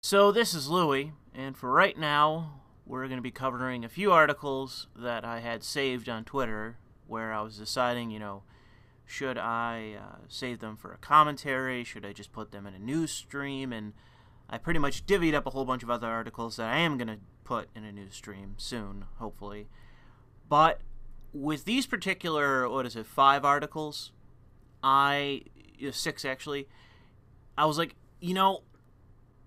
So this is Louis, and for right now, we're going to be covering a few articles that I had saved on Twitter where I was deciding, should I save them for a commentary? Should I just put them in a news stream? And I pretty much divvied up a whole bunch of other articles that I am going to put in a news stream soon, hopefully. But with these particular, 5 articles, 6 actually, I was like,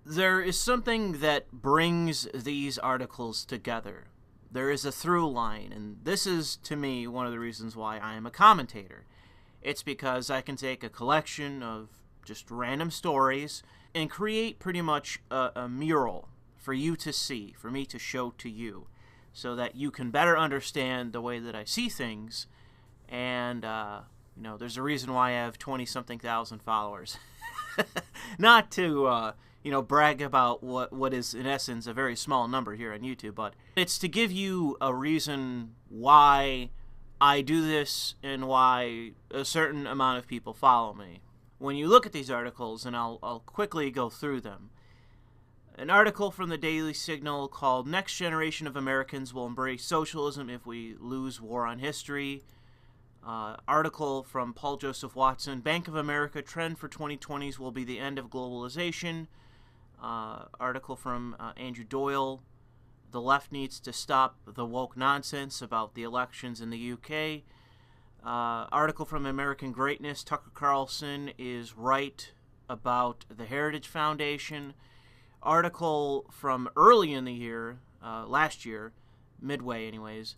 there is something that brings these articles together. There is a through line, and this is, to me, one of the reasons why I am a commentator. It's because I can take a collection of just random stories and create pretty much a mural for you to see, for me to show to you, so that you can better understand the way that I see things. And, there's a reason why I have 20-something thousand followers. Not to, brag about what is, in essence, a very small number here on YouTube, but it's to give you a reason why I do this and why a certain amount of people follow me. When you look at these articles, and I'll quickly go through them, an article from the Daily Signal called "Next Generation of Americans Will Embrace Socialism If We Lose War on History." Article from Paul Joseph Watson, "Bank of America Trend for 2020s Will Be the End of Globalization." Article from Andrew Doyle, "The Left Needs to Stop the Woke Nonsense About the Elections in the UK." Article from American Greatness, "Tucker Carlson is Right About the Heritage Foundation." Article from early in the year, last year, midway anyways,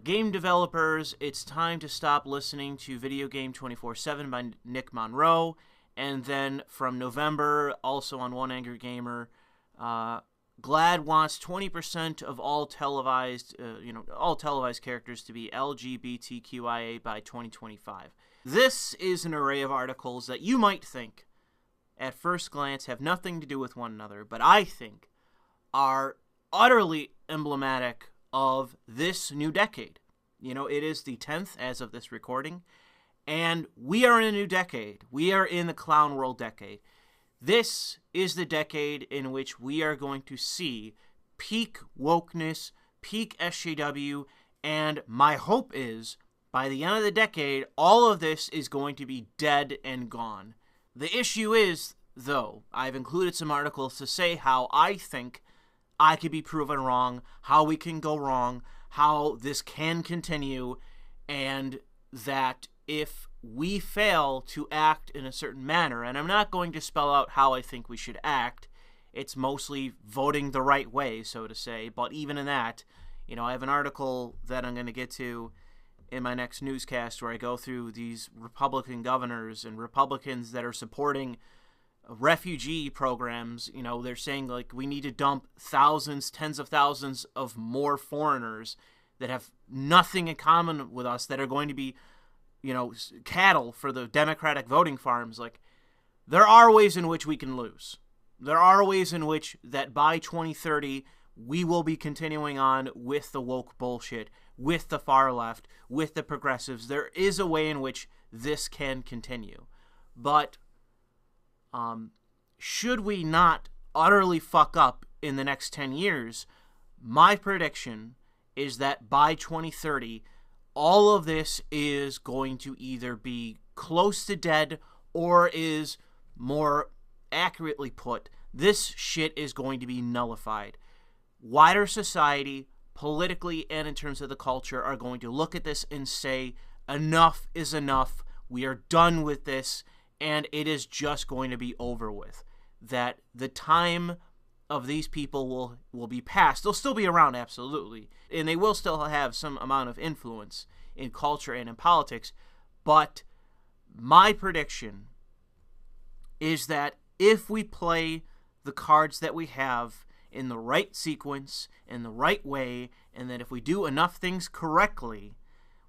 "Game Developers, It's Time to Stop Listening to Video Game 24/7 by Nick Monroe." And then from November, also on One Angry Gamer, GLAAD wants 20% of all televised characters to be LGBTQIA by 2025. This is an array of articles that you might think, at first glance, have nothing to do with one another, but I think are utterly emblematic of this new decade. It is the 10th as of this recording, and we are in a new decade. We are in the clown world decade. This is the decade in which we are going to see peak wokeness, peak SJW, and my hope is, by the end of the decade, all of this is going to be dead and gone. The issue is, though, I've included some articles to say how I think I could be proven wrong, how we can go wrong, how this can continue, and that if we fail to act in a certain manner, and I'm not going to spell out how I think we should act, it's mostly voting the right way, so to say, but even in that, I have an article that I'm going to get to in my next newscast where I go through these Republican governors and Republicans that are supporting refugee programs. They're saying, we need to dump thousands, tens of thousands of more foreigners that have nothing in common with us, that are going to be, cattle for the Democratic voting farms. There are ways in which we can lose. There are ways in which that by 2030, we will be continuing on with the woke bullshit, with the far left, with the progressives. There is a way in which this can continue. But should we not utterly fuck up in the next 10 years, my prediction is that by 2030, all of this is going to either be close to dead, or is, more accurately put, this shit is going to be nullified. Wider society, politically and in terms of the culture, are going to look at this and say, enough is enough, we are done with this, and it is just going to be over with. That the time of these people will be past. They'll still be around, absolutely, and they will still have some amount of influence in culture and in politics, but my prediction is that if we play the cards that we have in the right sequence, in the right way, and that if we do enough things correctly,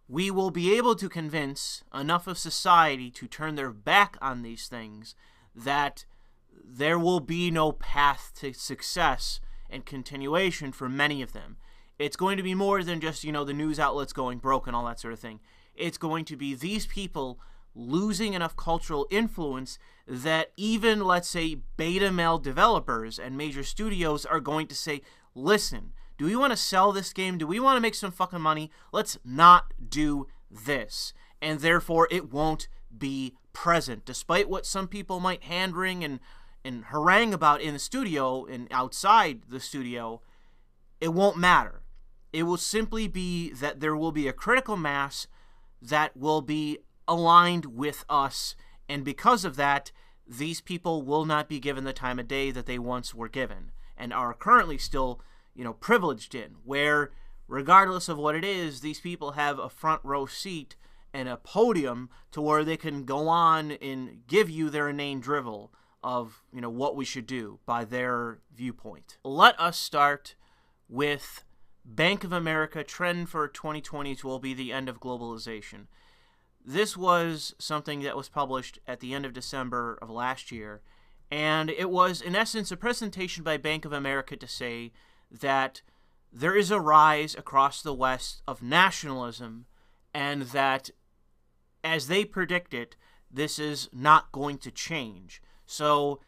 we will be able to convince enough of society to turn their back on these things that there will be no path to success and continuation for many of them. It's going to be more than just, the news outlets going broke and all that sort of thing. It's going to be these people losing enough cultural influence that even, let's say, beta male developers and major studios are going to say, listen, do we want to sell this game? Do we want to make some fucking money? Let's not do this. And therefore, it won't be present. Despite what some people might hand-wring and harangue about in the studio and outside the studio, it won't matter. It will simply be that there will be a critical mass that will be aligned with us, and because of that, these people will not be given the time of day that they once were given and are currently still, privileged in, where regardless of what it is, these people have a front row seat and a podium to where they can go on and give you their inane drivel of, what we should do by their viewpoint. Let us start with Bank of America trend for 2020 will be the end of globalization. This was something that was published at the end of December of last year, and it was, in essence, a presentation by Bank of America to say that there is a rise across the West of nationalism, and that, as they predicted, this is not going to change. So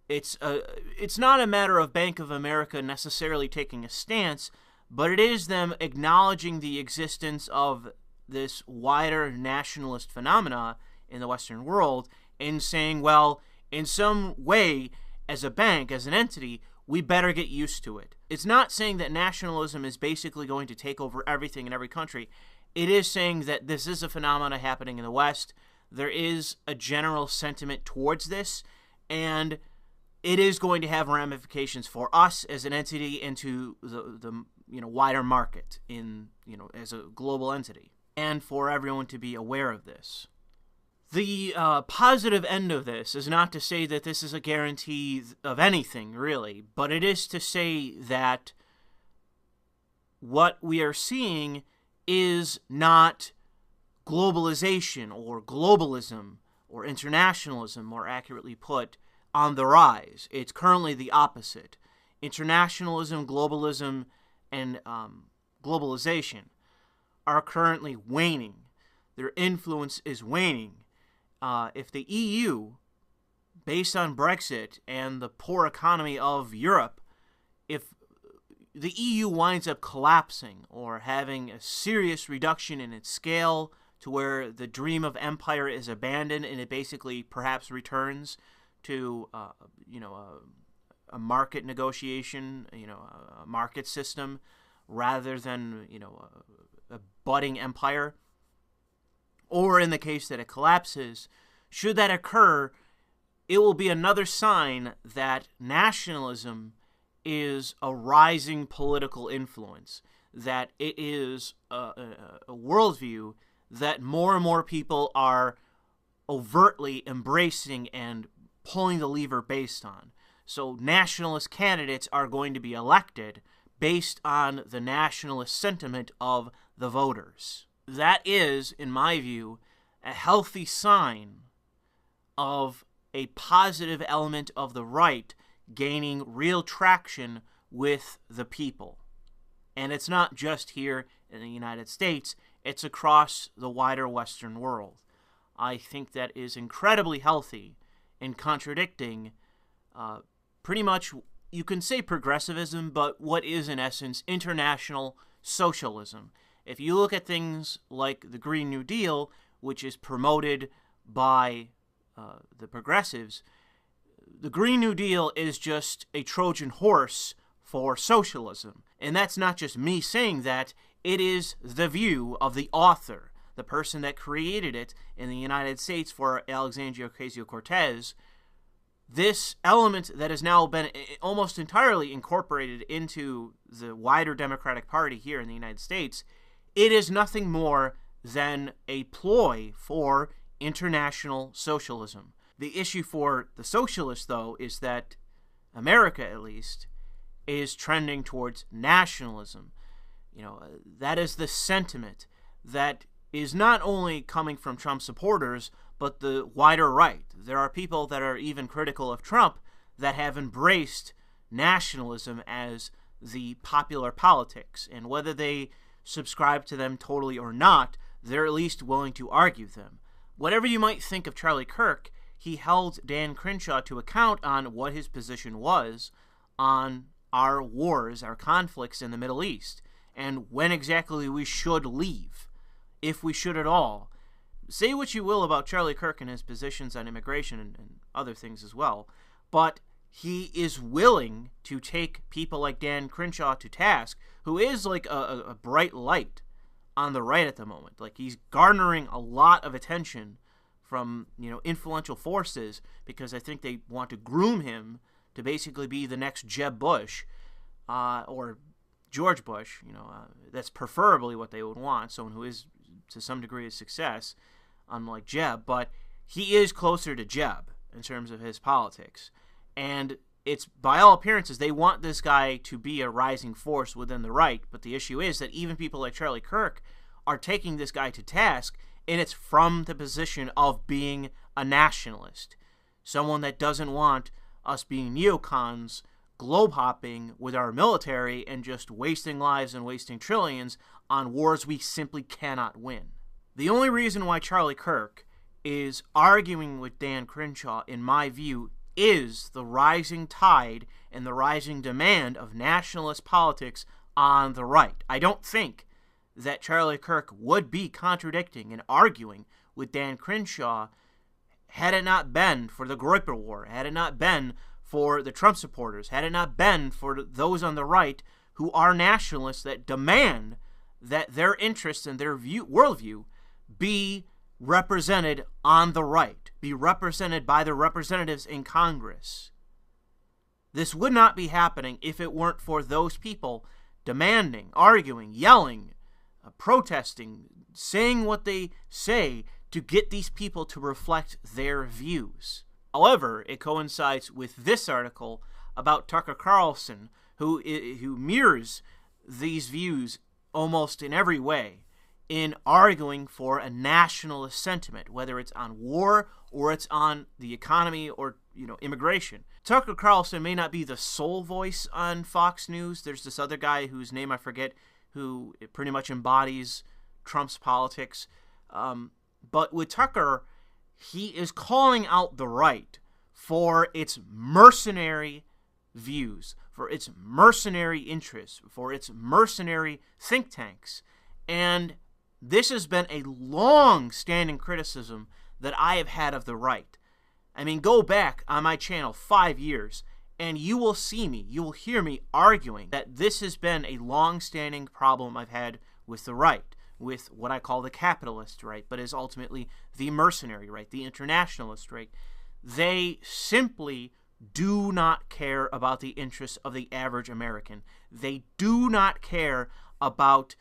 it's not a matter of Bank of America necessarily taking a stance, but it is them acknowledging the existence of this wider nationalist phenomena in the Western world and saying, well, in some way, as a bank, as an entity, we better get used to it. It's not saying that nationalism is basically going to take over everything in every country. It is saying that this is a phenomena happening in the West. There is a general sentiment towards this, and it is going to have ramifications for us as an entity into the wider market in as a global entity, and for everyone to be aware of this. The positive end of this is not to say that this is a guarantee of anything, really, but it is to say that what we are seeing is not globalization or globalism or internationalism, more accurately put, on the rise. It's currently the opposite. Internationalism, globalism, and globalization are currently waning. Their influence is waning. If the EU, based on Brexit and the poor economy of Europe, if the EU winds up collapsing or having a serious reduction in its scale to where the dream of empire is abandoned and it basically perhaps returns to a market negotiation, a market system, rather than a budding empire, or in the case that it collapses, should that occur, it will be another sign that nationalism is a rising political influence, that it is a worldview that more and more people are overtly embracing and pulling the lever based on. So nationalist candidates are going to be elected based on the nationalist sentiment of the voters. That is, in my view, a healthy sign of a positive element of the right gaining real traction with the people. And it's not just here in the United States, it's across the wider Western world. I think that is incredibly healthy in contradicting pretty much, you can say progressivism, but what is in essence international socialism. If you look at things like the Green New Deal, which is promoted by the progressives, the Green New Deal is just a Trojan horse for socialism. And that's not just me saying that, it is the view of the author, the person that created it in the United States for Alexandria Ocasio-Cortez. This element that has now been almost entirely incorporated into the wider Democratic Party here in the United States, it is nothing more than a ploy for international socialism. The issue for the socialists, though, is that America, at least, is trending towards nationalism. That is the sentiment that is not only coming from Trump supporters, but the wider right. There are people that are even critical of Trump that have embraced nationalism as the popular politics. And whether they subscribe to them totally or not, they're at least willing to argue them. Whatever you might think of Charlie Kirk, he held Dan Crenshaw to account on what his position was on our wars, our conflicts in the Middle East, and when exactly we should leave, if we should at all. Say what you will about Charlie Kirk and his positions on immigration and other things as well, but he is willing to take people like Dan Crenshaw to task, who is like a bright light on the right at the moment. Like, he's garnering a lot of attention from, influential forces, because I think they want to groom him to basically be the next Jeb Bush, or George Bush. That's preferably what they would want, someone who is to some degree a success, unlike Jeb, but he is closer to Jeb in terms of his politics. And it's, by all appearances, they want this guy to be a rising force within the right, but the issue is that even people like Charlie Kirk are taking this guy to task, and it's from the position of being a nationalist, someone that doesn't want us being neocons, globe-hopping with our military and just wasting lives and wasting trillions on wars we simply cannot win. The only reason why Charlie Kirk is arguing with Dan Crenshaw, in my view, is the rising tide and the rising demand of nationalist politics on the right. I don't think that Charlie Kirk would be contradicting and arguing with Dan Crenshaw had it not been for the Groyper War, had it not been for the Trump supporters, had it not been for those on the right who are nationalists that demand that their interests and their worldview be represented on the right, be represented by the representatives in Congress. This would not be happening if it weren't for those people demanding, arguing, yelling, protesting, saying what they say to get these people to reflect their views. However, it coincides with this article about Tucker Carlson, who mirrors these views almost in every way, in arguing for a nationalist sentiment, whether it's on war or it's on the economy or, immigration. Tucker Carlson may not be the sole voice on Fox News. There's this other guy whose name I forget, who pretty much embodies Trump's politics. But with Tucker, he is calling out the right for its mercenary views, for its mercenary interests, for its mercenary think tanks. And this has been a long-standing criticism that I have had of the right. I mean, go back on my channel 5 years, and you will hear me arguing that this has been a long-standing problem I've had with the right, with what I call the capitalist right, but is ultimately the mercenary right, the internationalist right. They simply do not care about the interests of the average American. They do not care about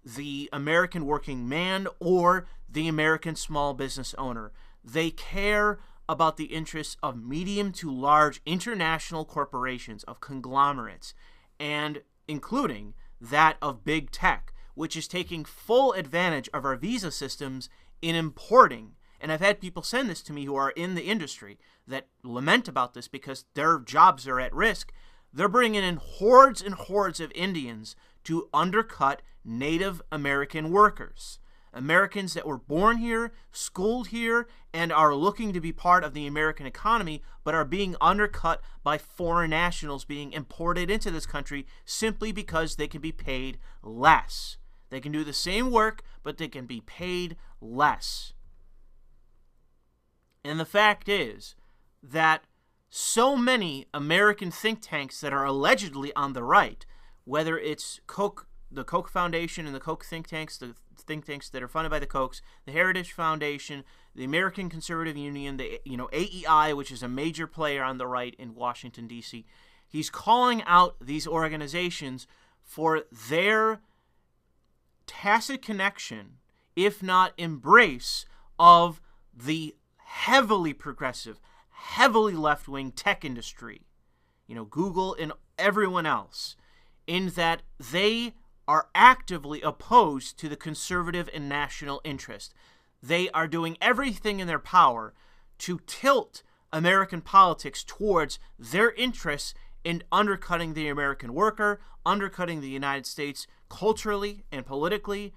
the American working man or the American small business owner. They care about the interests of medium to large international corporations, of conglomerates, and including that of big tech, which is taking full advantage of our visa systems in importing. And I've had people send this to me who are in the industry that lament about this because their jobs are at risk. They're bringing in hordes and hordes of Indians to undercut Native American workers. Americans that were born here, schooled here, and are looking to be part of the American economy, but are being undercut by foreign nationals being imported into this country simply because they can be paid less. They can do the same work, but they can be paid less. And the fact is that so many American think tanks that are allegedly on the right, whether it's the Koch Foundation and the Koch think tanks, the think tanks that are funded by the Kochs, the Heritage Foundation, the American Conservative Union, the AEI, which is a major player on the right in Washington, D.C. He's calling out these organizations for their tacit connection, if not embrace, of the heavily progressive, heavily left-wing tech industry, Google and everyone else, in that they are actively opposed to the conservative and national interest. They are doing everything in their power to tilt American politics towards their interests in undercutting the American worker, undercutting the United States culturally and politically,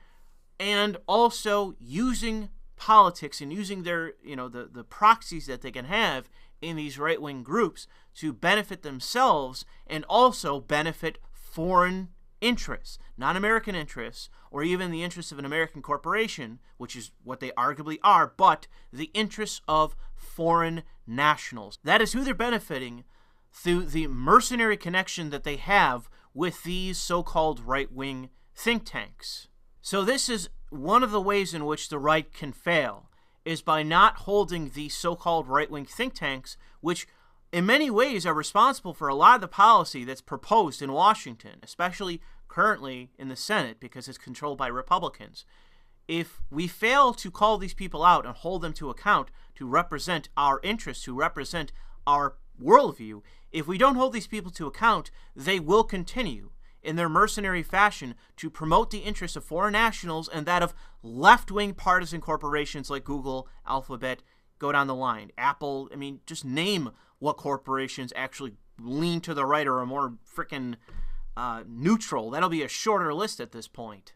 and also using politics and using their, the proxies that they can have in these right-wing groups to benefit themselves and also benefit foreign interests, not American interests, or even the interests of an American corporation, which is what they arguably are, but the interests of foreign nationals. That is who they're benefiting through the mercenary connection that they have with these so-called right-wing think tanks. So this is one of the ways in which the right can fail, is by not holding these so-called right-wing think tanks, which in many ways are responsible for a lot of the policy that's proposed in Washington, especially currently in the Senate because it's controlled by Republicans. If we fail to call these people out and hold them to account to represent our interests, to represent our worldview, if we don't hold these people to account, they will continue in their mercenary fashion to promote the interests of foreign nationals and that of left-wing partisan corporations like Google, Alphabet, go down the line, Apple. I mean, just name what corporations actually lean to the right or are more freaking neutral. That'll be a shorter list at this point.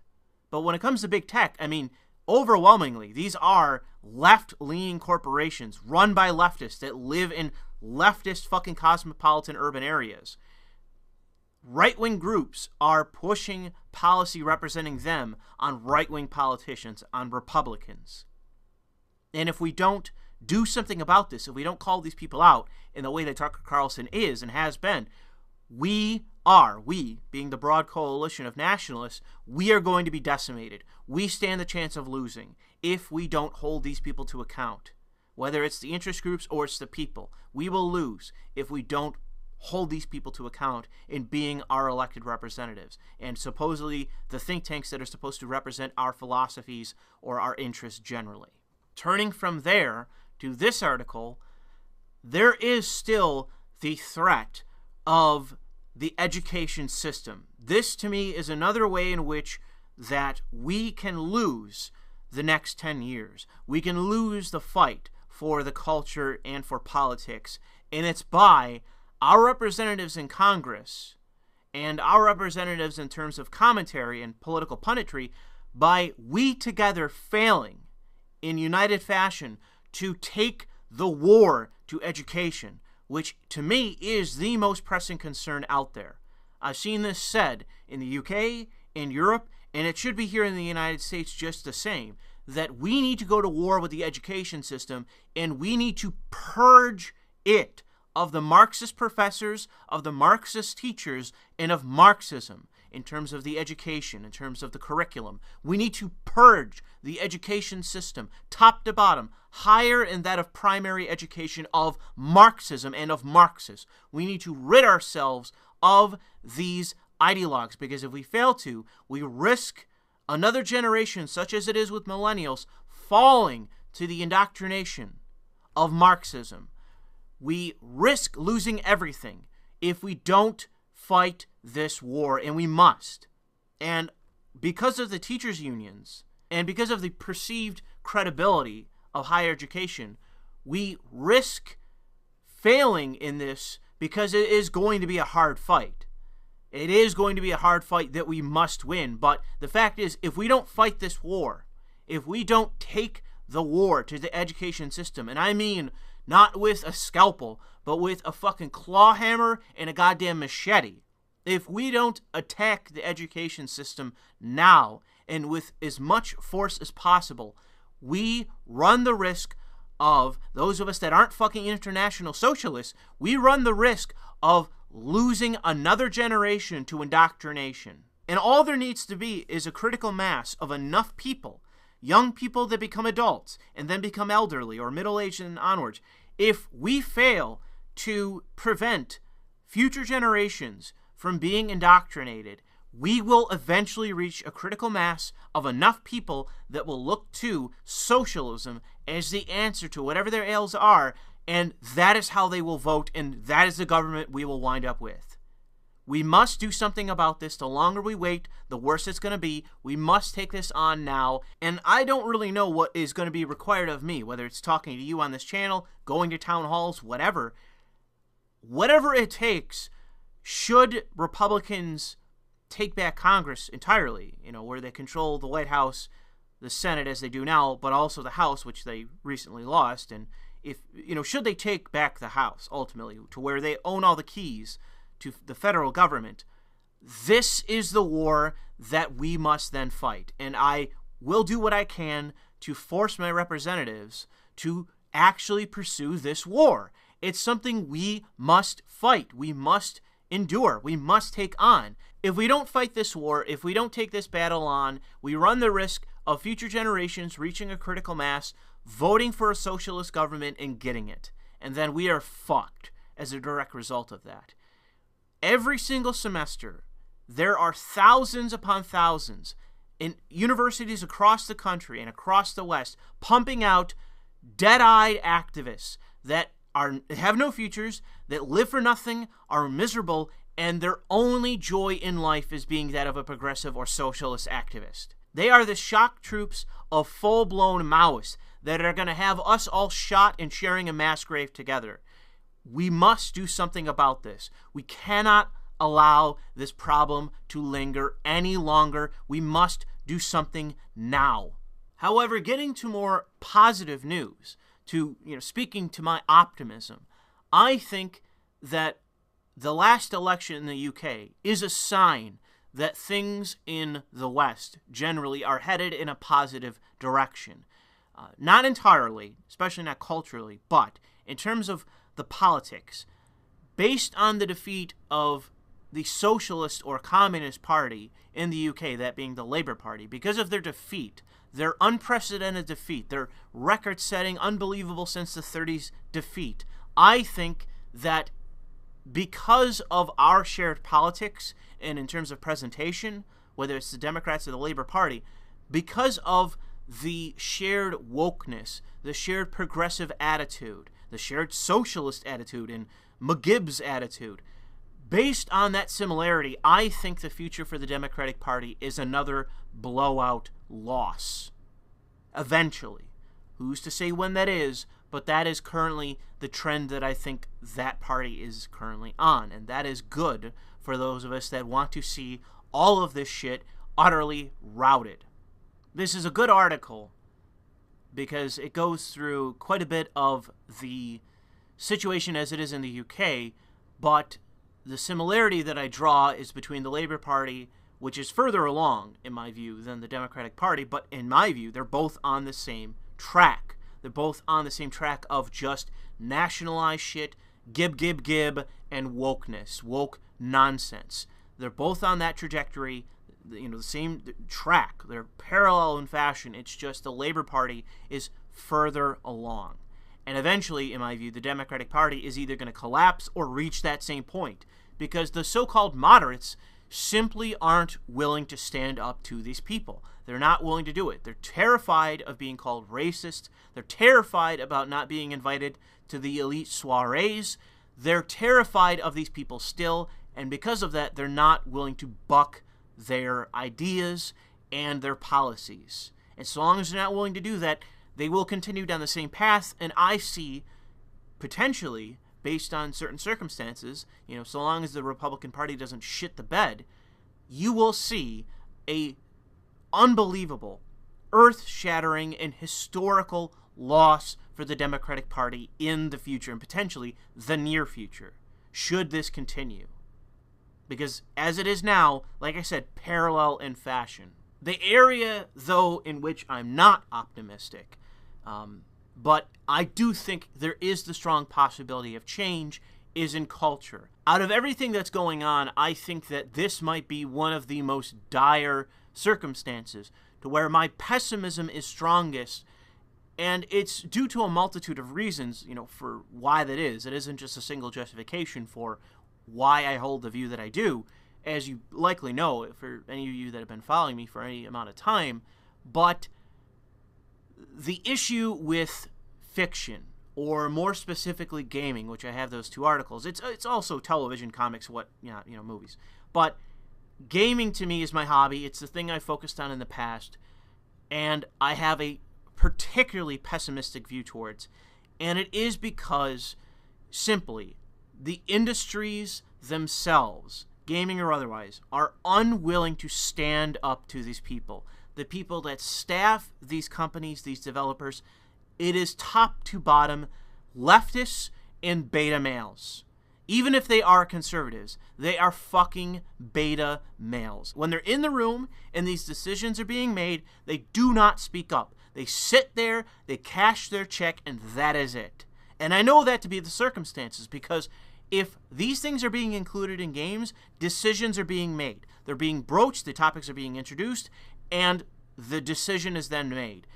But when it comes to big tech, I mean, overwhelmingly, these are left-leaning corporations run by leftists that live in leftist fucking cosmopolitan urban areas. Right-wing groups are pushing policy representing them on right-wing politicians, on Republicans. And if we don't do something about this, if we don't call these people out in the way that Tucker Carlson is and has been, we being the broad coalition of nationalists, we are going to be decimated. We stand the chance of losing if we don't hold these people to account. Whether it's the interest groups or it's the people, we will lose if we don't hold these people to account in being our elected representatives and supposedly the think tanks that are supposed to represent our philosophies or our interests generally. Turning from there to this article, there is still the threat of the education system. This, to me, is another way in which that we can lose the next 10 years. We can lose the fight for the culture and for politics, and it's by our representatives in Congress and our representatives in terms of commentary and political punditry, by we together failing in united fashion to take the war to education, which to me is the most pressing concern out there. I've seen this said in the UK, in Europe, and it should be here in the United States just the same, that we need to go to war with the education system and we need to purge it of the Marxist professors, of the Marxist teachers, and of Marxism in terms of the education, in terms of the curriculum. We need to purge the education system, top to bottom, higher in that of primary education, of Marxism and of Marxists. We need to rid ourselves of these ideologues, because if we fail to, we risk another generation, such as it is with millennials, falling to the indoctrination of Marxism. We risk losing everything if we don't fight this war, and we must. And because of the teachers' unions, and because of the perceived credibility of higher education, we risk failing in this because it is going to be a hard fight. It is going to be a hard fight that we must win. But the fact is, if we don't fight this war, if we don't take the war to the education system, and I mean not with a scalpel, but with a fucking claw hammer and a goddamn machete, if we don't attack the education system now and with as much force as possible, we run the risk of, those of us that aren't fucking international socialists, we run the risk of losing another generation to indoctrination. And all there needs to be is a critical mass of enough people, young people that become adults and then become elderly or middle-aged and onwards. If we fail to prevent future generations from being indoctrinated, we will eventually reach a critical mass of enough people that will look to socialism as the answer to whatever their ails are, and that is how they will vote, and that is the government we will wind up with. We must do something about this. The longer we wait, the worse it's going to be. We must take this on now, and I don't really know what is going to be required of me, whether it's talking to you on this channel, going to town halls, whatever. Whatever it takes, should Republicans take back Congress entirely, where they control the White House, the Senate as they do now, but also the House, which they recently lost. And if, should they take back the House ultimately to where they own all the keys to the federal government, this is the war that we must then fight. And I will do what I can to force my representatives to actually pursue this war. It's something we must fight. We must endure. We must take on. If we don't fight this war, if we don't take this battle on, we run the risk of future generations reaching a critical mass, voting for a socialist government and getting it. And then we are fucked as a direct result of that. Every single semester, there are thousands upon thousands in universities across the country and across the West pumping out dead-eyed activists that have no futures, that live for nothing, are miserable, and their only joy in life is being that of a progressive or socialist activist. They are the shock troops of full-blown Maoists that are going to have us all shot and sharing a mass grave together. We must do something about this. We cannot allow this problem to linger any longer. We must do something now. However, getting to more positive news, to speaking to my optimism, I think that the last election in the UK is a sign that things in the West generally are headed in a positive direction. Not entirely, especially not culturally, but in terms of the politics, based on the defeat of the Socialist or Communist Party in the UK, that being the Labour Party, because of their defeat, their unprecedented defeat, their record-setting, unbelievable since the 30s defeat, I think that because of our shared politics and in terms of presentation, whether it's the Democrats or the Labour Party, because of the shared wokeness, the shared progressive attitude, the shared socialist attitude, and McGibb's attitude, based on that similarity, I think the future for the Democratic Party is another blowout loss. Eventually. Who's to say when that is, but that is currently the trend that I think that party is currently on, and that is good for those of us that want to see all of this shit utterly routed. This is a good article because it goes through quite a bit of the situation as it is in the UK, but the similarity that I draw is between the Labour Party, which is further along, in my view, than the Democratic Party, but in my view, they're both on the same track. They're both on the same track of just nationalized shit, gib, and wokeness, woke nonsense. They're both on that trajectory, the same track. They're parallel in fashion. It's just the Labour Party is further along. And eventually, in my view, the Democratic Party is either going to collapse or reach that same point, because the so-called moderates simply aren't willing to stand up to these people. They're not willing to do it. They're terrified of being called racist. They're terrified about not being invited to the elite soirees. They're terrified of these people still, and because of that, they're not willing to buck their ideas and their policies. And so long as they're not willing to do that, they will continue down the same path, and I see, potentially, based on certain circumstances, so long as the Republican Party doesn't shit the bed, you will see a unbelievable, earth-shattering, and historical loss for the Democratic Party in the future, and potentially the near future, should this continue. Because as it is now, like I said, parallel in fashion. The area, though, in which I'm not optimistic, but I do think there is the strong possibility of change, is in culture. Out of everything that's going on, I think that this might be one of the most dire circumstances to where my pessimism is strongest, and it's due to a multitude of reasons, for why that is. It isn't just a single justification for why I hold the view that I do, as you likely know, for any of you that have been following me for any amount of time, but the issue with fiction, or more specifically gaming, which I have those two articles. It's also television, comics, movies. But gaming to me is my hobby. It's the thing I focused on in the past, and I have a particularly pessimistic view towards. And it is because, simply, the industries themselves, gaming or otherwise, are unwilling to stand up to these people. the people that staff these companies, these developers, it is top to bottom leftists and beta males. Even if they are conservatives, they are fucking beta males. When they're in the room and these decisions are being made, they do not speak up. They sit there, they cash their check, and that is it. And I know that to be the circumstances, because if these things are being included in games, decisions are being made. They're being broached, the topics are being introduced, and the decision is then made.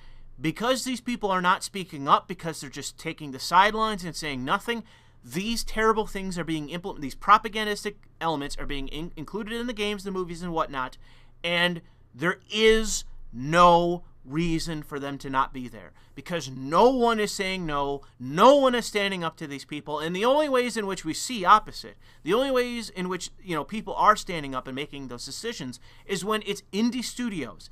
Because these people are not speaking up, because they're just taking the sidelines and saying nothing, these terrible things are being implemented. These propagandistic elements are being included in the games, the movies, and whatnot, and there is no reason for them to not be there, because no one is saying no, no one is standing up to these people. And the only ways in which we see opposite, the only ways in which, people are standing up and making those decisions, is when it's indie studios,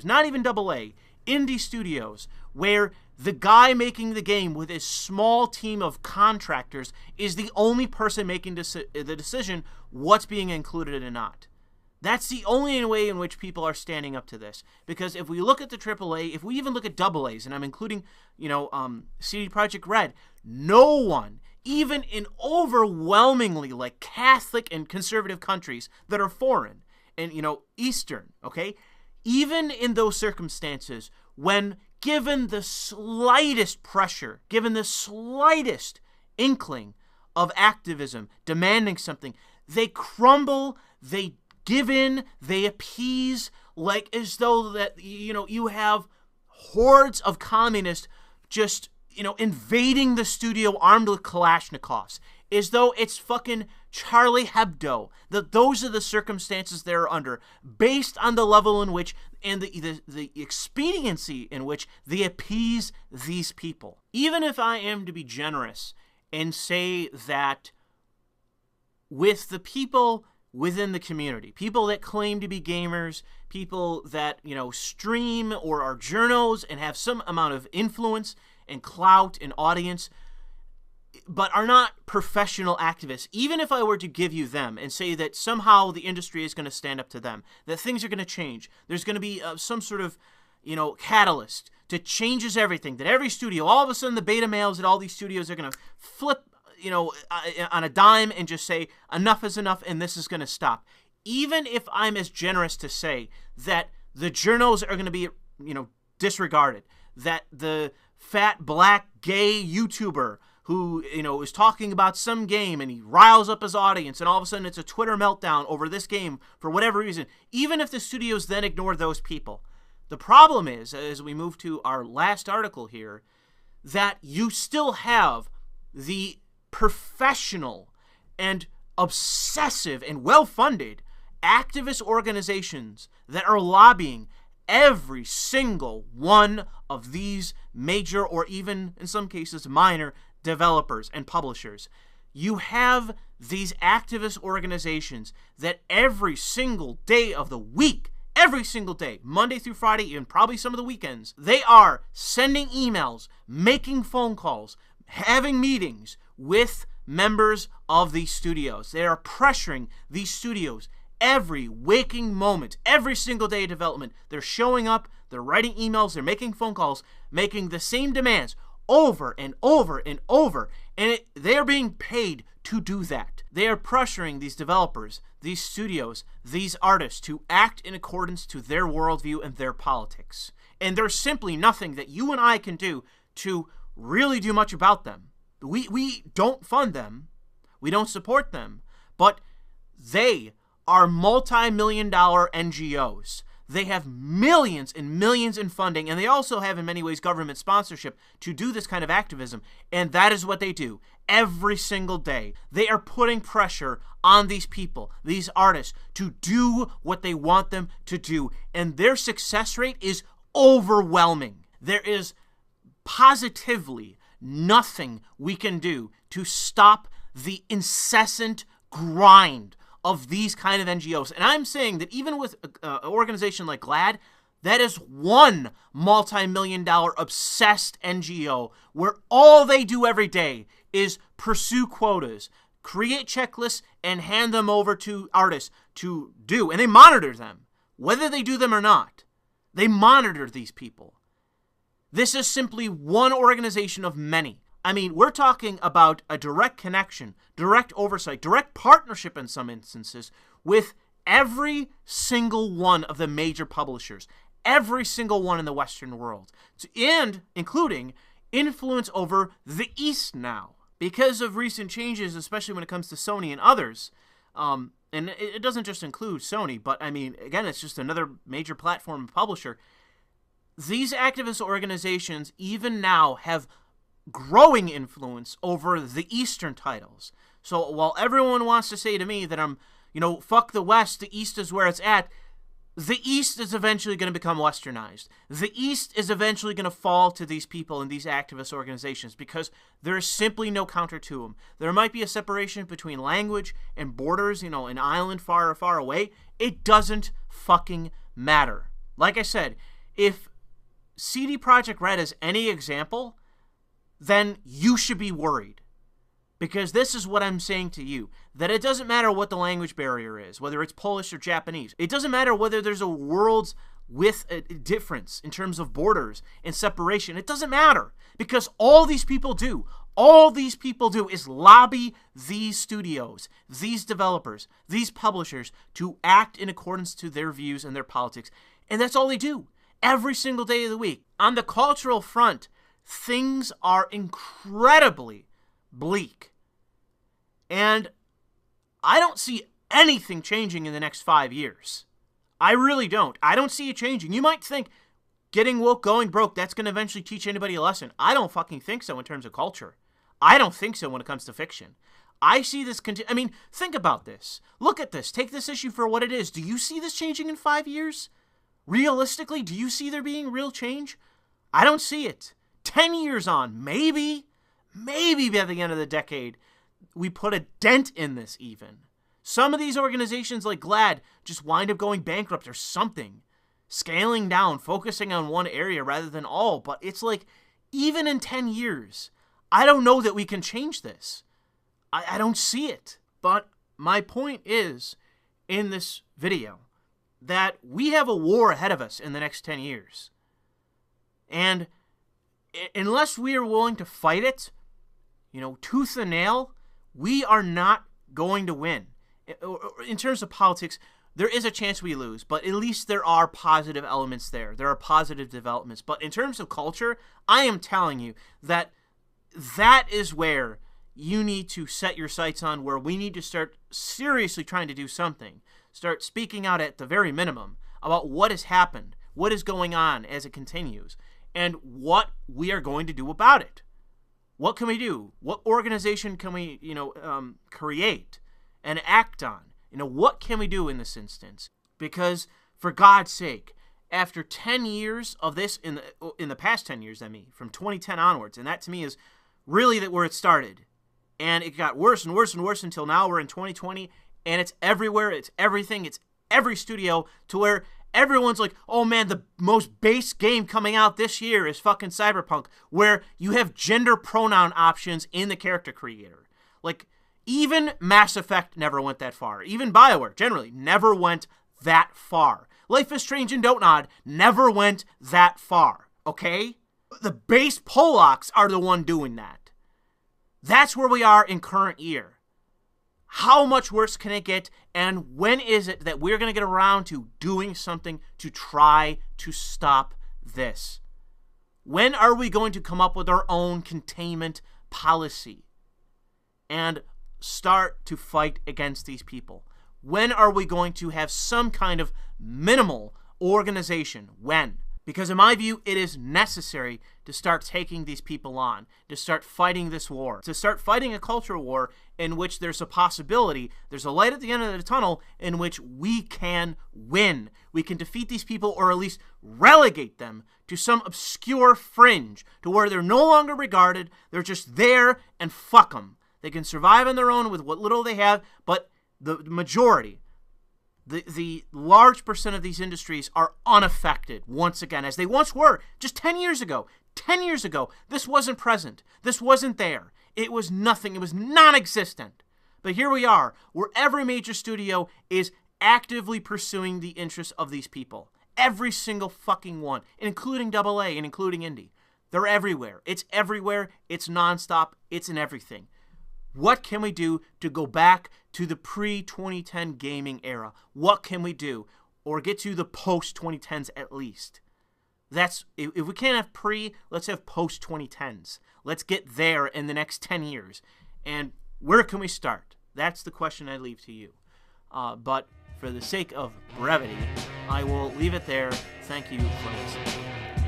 not even AA, indie studios, where the guy making the game with his small team of contractors is the only person making the decision what's being included and not. That's the only way in which people are standing up to this. Because if we look at the AAA, if we even look at AA's, and I'm including, CD Projekt Red, no one, even in overwhelmingly like Catholic and conservative countries that are foreign and, Eastern, okay? Even in those circumstances, when given the slightest pressure, given the slightest inkling of activism, demanding something, they crumble, they give in, they appease, like as though that, you have hordes of communists just, invading the studio armed with Kalashnikovs, as though it's fucking Charlie Hebdo, that those are the circumstances they're under, based on the level in which, and the expediency in which they appease these people. Even if I am to be generous and say that with the people within the community, people that claim to be gamers, people that, stream or are journos and have some amount of influence and clout and audience, but are not professional activists, even if I were to give you them and say that somehow the industry is going to stand up to them, that things are going to change, there's going to be some sort of, catalyst that changes everything, that every studio, all of a sudden the beta males at all these studios are going to flip, on a dime and just say enough is enough and this is going to stop. Even if I'm as generous to say that the journos are going to be, disregarded, that the fat black gay YouTuber who, is talking about some game and he riles up his audience and all of a sudden it's a Twitter meltdown over this game for whatever reason, even if the studios then ignore those people. The problem is, as we move to our last article here, that you still have the professional and obsessive and well-funded activist organizations that are lobbying every single one of these major, or even in some cases minor, developers and publishers. You have these activist organizations that every single day of the week, every single day, Monday through Friday, and probably some of the weekends, they are sending emails, making phone calls, having meetings with members of these studios. They are pressuring these studios every waking moment, every single day of development. They're showing up, they're writing emails, they're making phone calls, making the same demands over and over and over, and they are being paid to do that. They are pressuring these developers, these studios, these artists to act in accordance to their worldview and their politics. And there's simply nothing that you and I can do to really do much about them. We don't fund them, we don't support them, but they are multi-million-dollar NGOs. They have millions and millions in funding, and they also have, in many ways, government sponsorship to do this kind of activism, and that is what they do every single day. They are putting pressure on these people, these artists, to do what they want them to do, and their success rate is overwhelming. There is positively nothing we can do to stop the incessant grind of these kind of NGOs. And I'm saying that even with an organization like GLAAD, that is one multi-million-dollar obsessed NGO where all they do every day is pursue quotas, create checklists, and hand them over to artists to do. And they monitor them, whether they do them or not. They monitor these people. This is simply one organization of many. I mean, we're talking about a direct connection, direct oversight, direct partnership in some instances with every single one of the major publishers, every single one in the Western world, and including influence over the East now. Because of recent changes, especially when it comes to Sony and others, and it doesn't just include Sony, but I mean, again, it's just another major platform and publisher. These activist organizations even now have growing influence over the Eastern titles. So while everyone wants to say to me that I'm, fuck the West, the East is where it's at, the East is eventually going to become Westernized. The East is eventually going to fall to these people and these activist organizations because there is simply no counter to them. There might be a separation between language and borders, an island far, far away. It doesn't fucking matter. Like I said, if CD Projekt Red is any example, then you should be worried. Because this is what I'm saying to you, that it doesn't matter what the language barrier is, whether it's Polish or Japanese. It doesn't matter whether there's a world's with a difference in terms of borders and separation. It doesn't matter, because all these people do is lobby these studios, these developers, these publishers to act in accordance to their views and their politics. And that's all they do every single day of the week. On the cultural front, things are incredibly bleak. And I don't see anything changing in the next 5 years. I really don't. I don't see it changing. You might think getting woke, going broke, that's going to eventually teach anybody a lesson. I don't fucking think so in terms of culture. I don't think so when it comes to fiction. I see this I mean, think about this. Look at this. Take this issue for what it is. Do you see this changing in 5 years? Realistically, do you see there being real change? I don't see it. 10 years on, maybe by the end of the decade, we put a dent in this even. Some of these organizations like GLAAD just wind up going bankrupt or something. Scaling down, focusing on one area rather than all. But it's like, even in 10 years, I don't know that we can change this. I don't see it. But my point is, in this video, that we have a war ahead of us in the next 10 years. And unless we are willing to fight it, tooth and nail, we are not going to win. In terms of politics, there is a chance we lose, but at least there are positive elements there. There are positive developments. But in terms of culture, I am telling you that is where you need to set your sights on, where we need to start seriously trying to do something. Start speaking out at the very minimum about what has happened, what is going on as it continues, and what we are going to do about it. What can we do? What organization can we, create and act on? What can we do in this instance? Because, for God's sake, after 10 years of this, in the past 10 years, from 2010 onwards, and that to me is really where it started. And it got worse and worse and worse until now we're in 2020, and it's everywhere, it's everything, it's every studio, to where everyone's like, oh man, the most base game coming out this year is fucking Cyberpunk, where you have gender pronoun options in the character creator. Like, even Mass Effect never went that far. Even BioWare, generally, never went that far. Life is Strange and Don't Nod never went that far, okay? The base Polacks are the one doing that. That's where we are in current year. How much worse can it get, and when is it that we're going to get around to doing something to try to stop this? When are we going to come up with our own containment policy and start to fight against these people? When are we going to have some kind of minimal organization? When? Because in my view, it is necessary to start taking these people on, to start fighting this war, to start fighting a cultural war in which there's a possibility, there's a light at the end of the tunnel in which we can win. We can defeat these people, or at least relegate them to some obscure fringe to where they're no longer regarded, they're just there, and fuck them. They can survive on their own with what little they have, but the majority, the large percent of these industries are unaffected once again, as they once were just 10 years ago. 10 years ago, this wasn't present. This wasn't there. It was nothing. It was non-existent. But here we are, where every major studio is actively pursuing the interests of these people. Every single fucking one, including AA and including indie. They're everywhere. It's everywhere. It's nonstop. It's in everything. What can we do to go back to the pre-2010 gaming era? What can we do? Or get to the post-2010s at least. That's, if we can't have pre, let's have post-2010s. Let's get there in the next 10 years. And where can we start? That's the question I leave to you. But for the sake of brevity, I will leave it there. Thank you for listening.